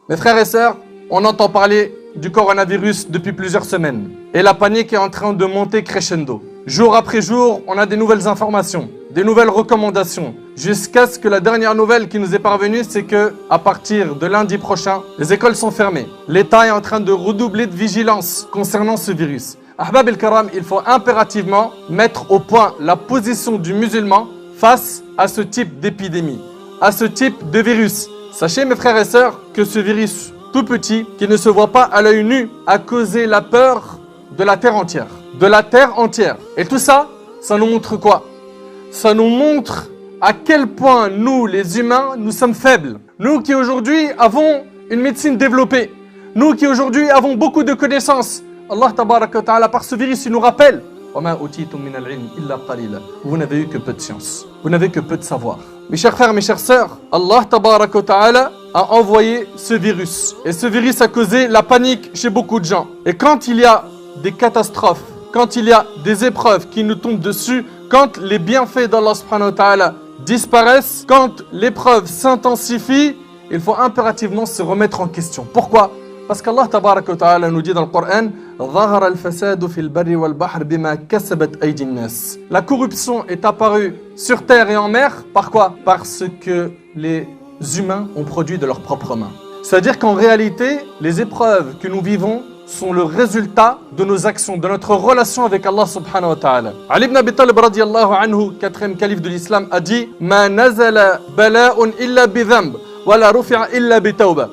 Mes frères et sœurs, on entend parler du coronavirus depuis plusieurs semaines. Et la panique est en train de monter crescendo. Jour après jour, on a des nouvelles informations, des nouvelles recommandations. Jusqu'à ce que la dernière nouvelle qui nous est parvenue, c'est que à partir de lundi prochain, les écoles sont fermées. L'État est en train de redoubler de vigilance concernant ce virus. Ahbab el-Karam, il faut impérativement mettre au point la position du musulman face à ce type d'épidémie, à ce type de virus. Sachez, mes frères et sœurs, que ce virus tout petit, qui ne se voit pas à l'œil nu, a causé la peur de la terre entière. De la terre entière. Et tout ça, ça nous montre quoi? Ça nous montre à quel point nous, les humains, nous sommes faibles. Nous qui aujourd'hui avons une médecine développée. Nous qui aujourd'hui avons beaucoup de connaissances. Allah tabaraka wa ta'ala, par ce virus, il nous rappelle vous n'avez eu que peu de science. Vous n'avez que peu de savoir. Mes chers frères, mes chères sœurs, Allah tabaraka wa ta'ala a envoyé ce virus. Et ce virus a causé la panique chez beaucoup de gens. Et quand il y a des catastrophes, quand il y a des épreuves qui nous tombent dessus, quand les bienfaits d'Allah subhanahu wa ta'ala disparaissent, quand l'épreuve s'intensifie, il faut impérativement se remettre en question. Pourquoi? Parce qu'Allah tabaraka wa ta'ala nous dit dans le Coran la corruption est apparue sur terre et en mer. Par quoi? Parce que les humains ont produit de leurs propres mains. C'est-à-dire qu'en réalité, les épreuves que nous vivons sont le résultat de nos actions, de notre relation avec Allah subhanahu wa ta'ala. Ali ibn Abi Talib radiyallahu anhu, 4e calife de l'islam, a dit Ma nazala bala'un illa bidhanb.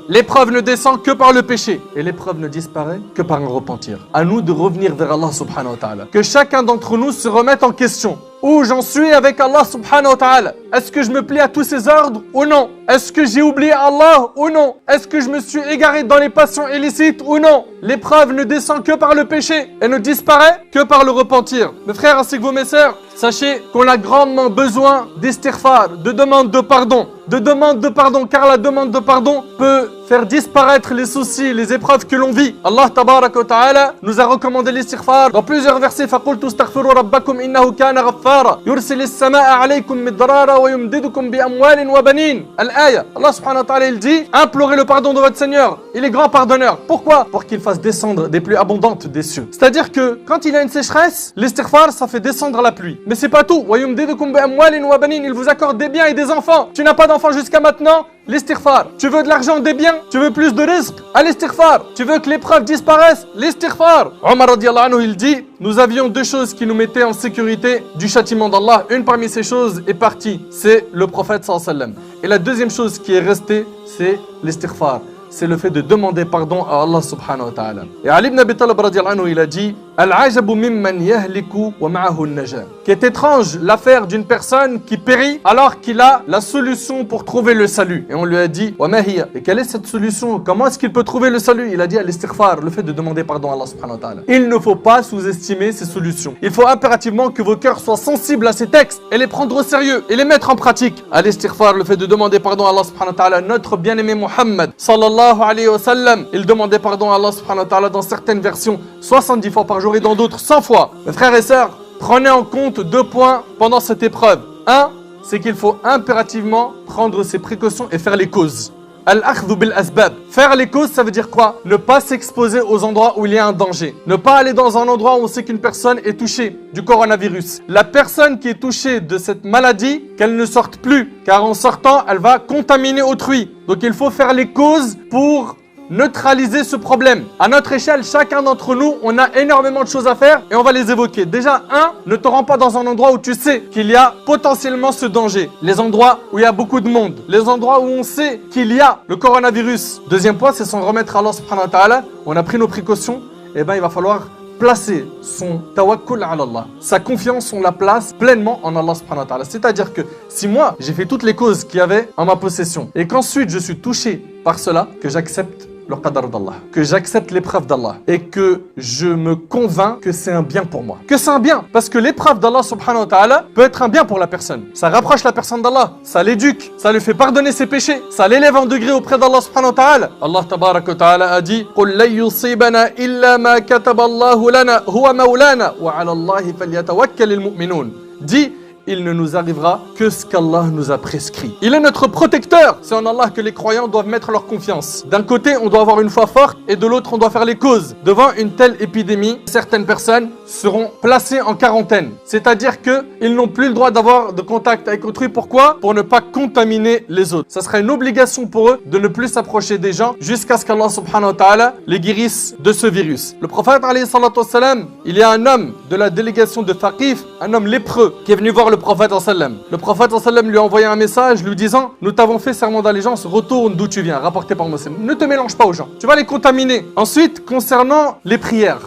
L'épreuve ne descend que par le péché et l'épreuve ne disparaît que par un repentir. À nous de revenir vers Allah subhanahu wa ta'ala. Que chacun d'entre nous se remette en question. Où j'en suis avec Allah subhanahu wa ta'ala? Est-ce que je me plie à tous ses ordres ou non? Est-ce que j'ai oublié Allah ou non? Est-ce que je me suis égaré dans les passions illicites ou non? L'épreuve ne descend que par le péché et ne disparaît que par le repentir. Mes frères ainsi que vous, mes sœurs, sachez qu'on a grandement besoin d'istighfar, de demande de pardon. De demande de pardon, car la demande de pardon peut faire disparaître les soucis, les épreuves que l'on vit. Allah tabaraka wa ta'ala nous a recommandé l'istighfar dans plusieurs versets. فَقُلْتُ اسْتَغْفِرُوا رَبَّكُمْ إِنَّهُ كَانَ غَفَّارًا يُرْسِلِ السَّمَاءَ عَلَيْكُمْ مِدْرَارًا وَيُمْدِدُكُمْ بِأَمْوَالٍ وَبَنِينَ Al-Aya. Allah subhanahu wa ta'ala il dit implorez le pardon de votre Seigneur. Il est grand pardonneur. Pourquoi? Pour qu'il fasse descendre des pluies abondantes des cieux. C'est-à-dire que quand il y a une sécheresse, l'istighfar ça fait descendre la pluie. Mais c'est pas tout. وَيُمْدِدُكُمْ بِأَمْوَالٍ وَبَنِينَ Il vous accorde des biens et des enfants. Tu n'as pas d'enfants jusqu'à maintenant? L'istighfar. Tu veux de l'argent, des biens? Tu veux plus de rizq? À l'istighfar. Tu veux que l'épreuve disparaisse? L'istighfar. Omar radiyallahu anhu, il dit, nous avions deux choses qui nous mettaient en sécurité du châtiment d'Allah. Une parmi ces choses est partie, c'est le prophète sallallahu alayhi wa sallam. Et la deuxième chose qui est restée, c'est l'istighfar. C'est le fait de demander pardon à Allah subhanahu wa ta'ala. Et Ali ibn Abi Talib radiyallahu anhu, il a dit Al-ajabu mimman yahliku wa ma'ahu an-najah. Qui est étrange l'affaire d'une personne qui périt alors qu'il a la solution pour trouver le salut. Et on lui a dit wa ma hiya. Et quelle est cette solution? Comment est-ce qu'il peut trouver le salut? Il a dit al-istighfar, le fait de demander pardon à Allah subhanahu wa ta'ala. Il ne faut pas sous-estimer ces solutions. Il faut impérativement que vos cœurs soient sensibles à ces textes et les prendre au sérieux et les mettre en pratique. Al-istighfar, le fait de demander pardon à Allah subhanahu wa ta'ala. Notre bien-aimé Muhammad sallallahu alayhi wa sallam, il demandait pardon à Allah subhanahu wa ta'ala dans certaines versions 70 fois par jour et dans d'autres 100 fois. Mes frères et sœurs, prenez en compte 2 points pendant cette épreuve. 1, c'est qu'il faut impérativement prendre ses précautions et faire les causes. Al-akhdhu bil asbab. Faire les causes, ça veut dire quoi? Ne pas s'exposer aux endroits où il y a un danger. Ne pas aller dans un endroit où on sait qu'une personne est touchée du coronavirus. La personne qui est touchée de cette maladie, qu'elle ne sorte plus, car en sortant, elle va contaminer autrui. Donc il faut faire les causes pour neutraliser ce problème. À notre échelle, chacun d'entre nous, on a énormément de choses à faire et on va les évoquer. Déjà, 1, ne te rends pas dans un endroit où tu sais qu'il y a potentiellement ce danger. Les endroits où il y a beaucoup de monde. Les endroits où on sait qu'il y a le coronavirus. Deuxième point, c'est s'en remettre à Allah subhanahu wa ta'ala. On a pris nos précautions. Eh bien, il va falloir placer son tawakkul ala Allah. Sa confiance, on la place pleinement en Allah subhanahu wa ta'ala. C'est-à-dire que si moi, j'ai fait toutes les causes qu'il y avait en ma possession et qu'ensuite je suis touché par cela, que j'accepte le qadar d'Allah, que j'accepte l'épreuve d'Allah et que je me convainc que c'est un bien pour moi. Que c'est un bien, parce que l'épreuve d'Allah subhanahu wa ta'ala peut être un bien pour la personne. Ça rapproche la personne d'Allah, ça l'éduque, ça lui fait pardonner ses péchés, ça l'élève en degré auprès d'Allah subhanahu wa ta'ala. Allah tabaraka wa ta'ala a dit قُلْ لَن يُصِيبَنَا إِلَّا مَا كَتَبَ اللَّهُ لَنَا هُوَ مَوْلَانَا وَعَلَى اللَّهِ فَلْيَتَوَكَّلِ الْمُؤْمِنُونَ. Dit, il ne nous arrivera que ce qu'Allah nous a prescrit. Il est notre protecteur. C'est en Allah que les croyants doivent mettre leur confiance. D'un côté, on doit avoir une foi forte et de l'autre, on doit faire les causes. Devant une telle épidémie, certaines personnes seront placées en quarantaine. C'est-à-dire qu'ils n'ont plus le droit d'avoir de contact avec autrui. Pourquoi? Pour ne pas contaminer les autres. Ça sera une obligation pour eux de ne plus s'approcher des gens jusqu'à ce qu'Allah subhanahu wa ta'ala les guérisse de ce virus. Le prophète alayhi salatu wassalam, il y a un homme de la délégation de Thaqif, un homme lépreux qui est venu voir le prophète sallam. Le prophète sallam lui a envoyé un message lui disant: nous t'avons fait serment d'allégeance, retourne d'où tu viens, rapporté par Muslim. Ne te mélange pas aux gens, tu vas les contaminer. Ensuite, concernant les prières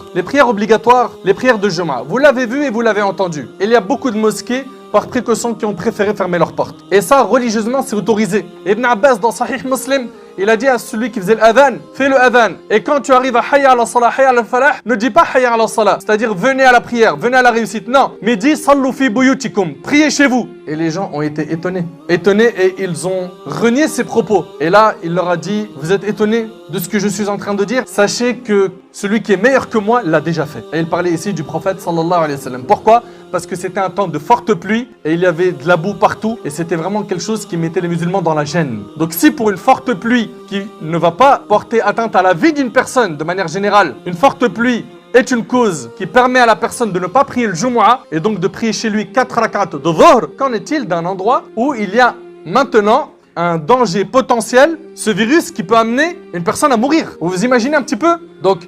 obligatoires, les prières de Jumu'ah, vous l'avez vu et vous l'avez entendu. Il y a beaucoup de mosquées par précaution qui ont préféré fermer leurs portes. Et ça, religieusement, c'est autorisé. Ibn Abbas, dans Sahih Muslim, il a dit à celui qui faisait l'adhan, fais le adhan. Et quand tu arrives à Hayya ala salah, Hayya ala falah, ne dis pas Hayya ala salah, c'est-à-dire venez à la prière, venez à la réussite. Non, mais dis sallu fi buyutikum, priez chez vous. Et les gens ont été étonnés et ils ont renié ses propos. Et là, il leur a dit, vous êtes étonnés de ce que je suis en train de dire? Sachez que celui qui est meilleur que moi l'a déjà fait. Et il parlait ici du prophète sallallahu alayhi wa sallam. Pourquoi? Parce que c'était un temps de forte pluie et il y avait de la boue partout et c'était vraiment quelque chose qui mettait les musulmans dans la gêne. Donc si pour une forte pluie qui ne va pas porter atteinte à la vie d'une personne de manière générale, une forte pluie est une cause qui permet à la personne de ne pas prier le Jumu'ah et donc de prier chez lui 4 rak'at de dhuhr, qu'en est-il d'un endroit où il y a maintenant un danger potentiel, ce virus qui peut amener une personne à mourir? Vous vous imaginez un petit peu? Donc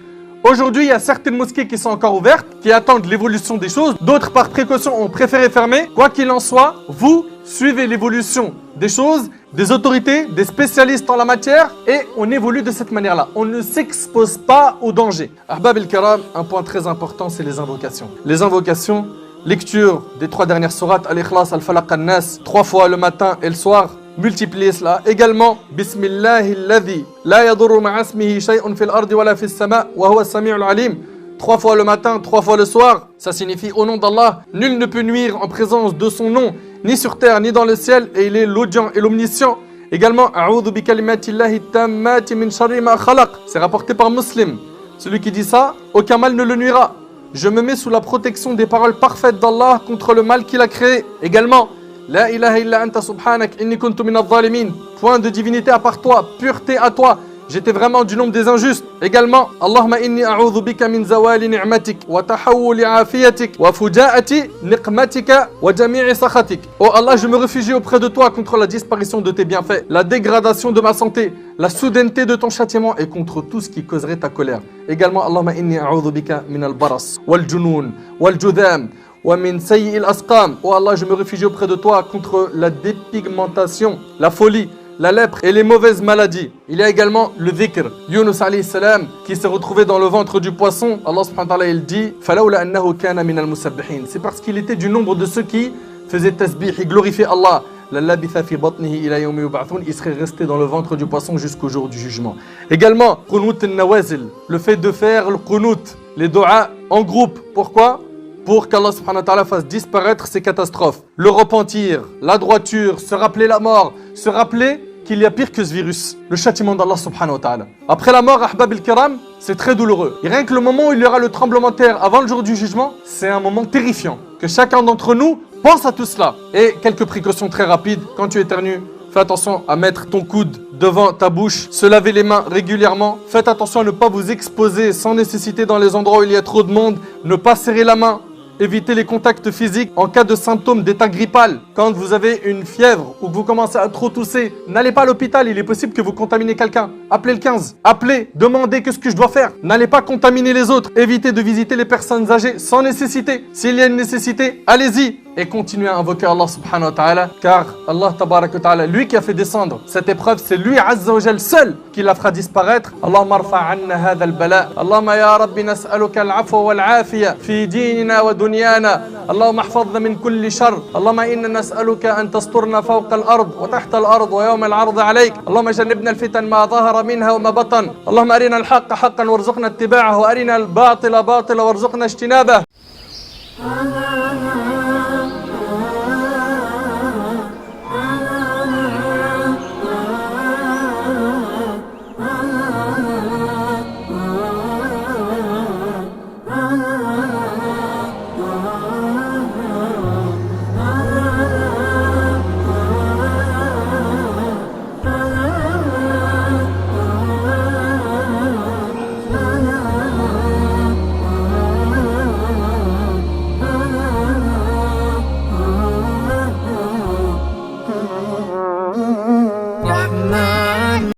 aujourd'hui, il y a certaines mosquées qui sont encore ouvertes, qui attendent l'évolution des choses. D'autres, par précaution, ont préféré fermer. Quoi qu'il en soit, vous suivez l'évolution des choses, des autorités, des spécialistes en la matière, et on évolue de cette manière-là. On ne s'expose pas au danger. Ahbab el-Karam, un point très important, c'est les invocations. Les invocations, lecture des 3 dernières sourates, Al-Ikhlas, Al-Falaq, Al-Nas, 3 fois le matin et le soir. Multipliez cela. Également, Bismillahi alladhi la yadurru ma'asmihi shay'un fil ardi wala fis sama' wa huwa as-sami'ul alim. 3 fois le matin, 3 fois le soir. Ça signifie au nom d'Allah, nul ne peut nuire en présence de son nom, ni sur terre, ni dans le ciel, et il est l'audient et l'omniscient. Également, A'udhu bi kalimatillahi tammati min sharri ma khalaq. C'est rapporté par Muslim. Celui qui dit ça, aucun mal ne le nuira. Je me mets sous la protection des paroles parfaites d'Allah contre le mal qu'il a créé. Également, La ilaha illa anta subhanak inni kuntu minadh dhalimin. Point de divinité à part toi, pureté à toi. J'étais vraiment du nombre des injustes. Également, Allahumma inni a'udhu bika min zawali ni'matik wa tahawuli afiyatik wa fujaati niqmatika wa jami'i sakhatik. Oh Allah, je me réfugie auprès de toi contre la disparition de tes bienfaits, la dégradation de ma santé, la soudaineté de ton châtiment et contre tout ce qui causerait ta colère. Également, Allahumma inni a'udhu bika min al-baras wal junun wal judham. Oh Allah, je me réfugie auprès de toi contre la dépigmentation, la folie, la lèpre et les mauvaises maladies. Il y a également le dhikr. Yunus alayhi salam qui s'est retrouvé dans le ventre du poisson. Allah subhanahu wa ta'ala il dit فَلَوْلَا أَنَّهُ كَانَ مِنَ الْمُسَبِّحِينَ. C'est parce qu'il était du nombre de ceux qui faisaient tasbih et glorifiaient Allah. لَلَّبِثَ فِي بَطْنِهِ إِلَى يَوْمِ يُبْعَثُونَ. Il serait resté dans le ventre du poisson jusqu'au jour du jugement. Également, qunut al-nawazil, le fait de faire le qunut, les du'a en groupe. Pourquoi? Pour qu'Allah subhanahu wa ta'ala fasse disparaître ces catastrophes. Le repentir, la droiture, se rappeler la mort, se rappeler qu'il y a pire que ce virus, le châtiment d'Allah subhanahu wa ta'ala. Après la mort, ahbab al-kiram, c'est très douloureux. Et rien que le moment où il y aura le tremblement de terre avant le jour du jugement, c'est un moment terrifiant. Que chacun d'entre nous pense à tout cela. Et quelques précautions très rapides, quand tu éternues, fais attention à mettre ton coude devant ta bouche, se laver les mains régulièrement. Faites attention à ne pas vous exposer sans nécessité dans les endroits où il y a trop de monde, ne pas serrer la main. Évitez les contacts physiques en cas de symptômes d'état grippal. Quand vous avez une fièvre ou que vous commencez à trop tousser, n'allez pas à l'hôpital, il est possible que vous contaminez quelqu'un. Appelez le 15. Appelez, demandez qu'est-ce que je dois faire. N'allez pas contaminer les autres. Évitez de visiter les personnes âgées sans nécessité. S'il y a une nécessité, allez-y. Et continuez à invoquer Allah subhanahu wa ta'ala, car Allah tabarak wa ta'ala, lui qui a fait descendre cette épreuve, c'est lui azza wa jal seul qui la fera disparaître. Allahumma arfa' anna hadha al-bala. Allahumma ya rabbi nas'aluka al-'afwa wal-'afiya fi dinina wa dunyana. Allahumma ihfazna min kulli shar. Allahumma inna nas'aluka an tasturna fawqa al-ard wa tahta al-ard wa yawm al-'ard 'alayk. Allahumma jannibna al-fitan ma dhahara minha wa ma batan. Allahumma arina al-haqqa haqqan warzuqna ittiba'ahu wa arina al-batila batila warzuqna ijtinabah.